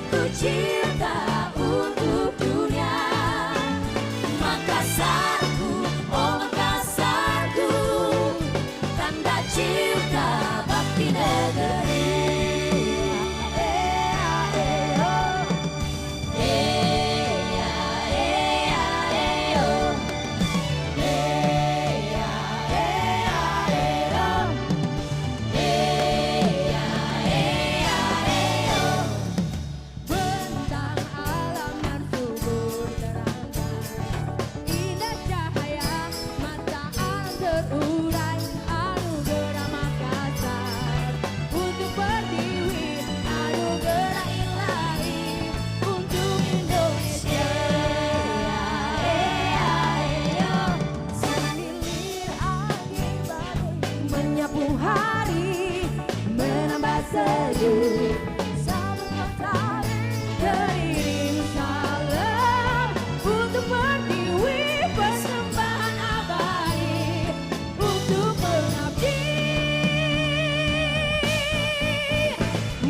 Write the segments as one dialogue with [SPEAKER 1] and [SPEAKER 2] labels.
[SPEAKER 1] satu cinta untuk dunia. Makassarku, oh Makassarku, tanda cinta bakti negeri.
[SPEAKER 2] Hari menambah sejuk sambut mentari teriring salam untuk pertiwi persembahan abadi untuk mengabdi.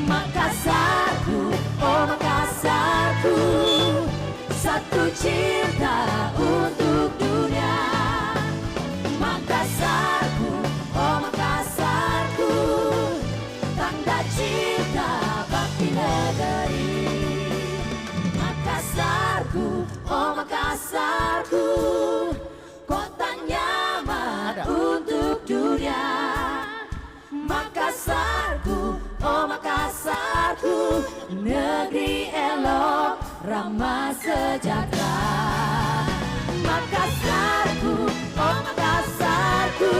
[SPEAKER 1] Makassarku, oh Makassarku, satu cinta untuk dunia. Makassarku, oh Makassarku, tanda cinta bakti negeri. Makassarku, oh Makassarku, kota nyaman untuk dunia. Makassarku, oh Makassarku, negeri elok ramah sejahtera. Makassarku, oh Makassarku,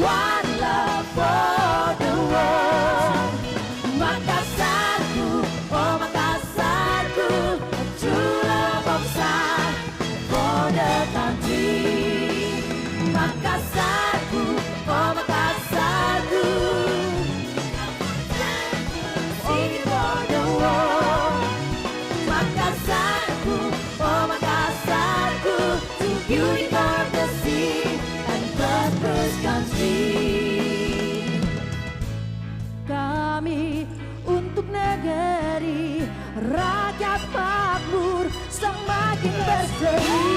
[SPEAKER 1] one love for the world. Makassarku, oh Makassarku, a true love of side for the country. Makassarku, oh Makassarku, sing it for the world. Makassarku, oh Makassarku, to beauty of the sea and prosperous country.
[SPEAKER 2] Kami untuk negeri rakyat makmur semakin berseri.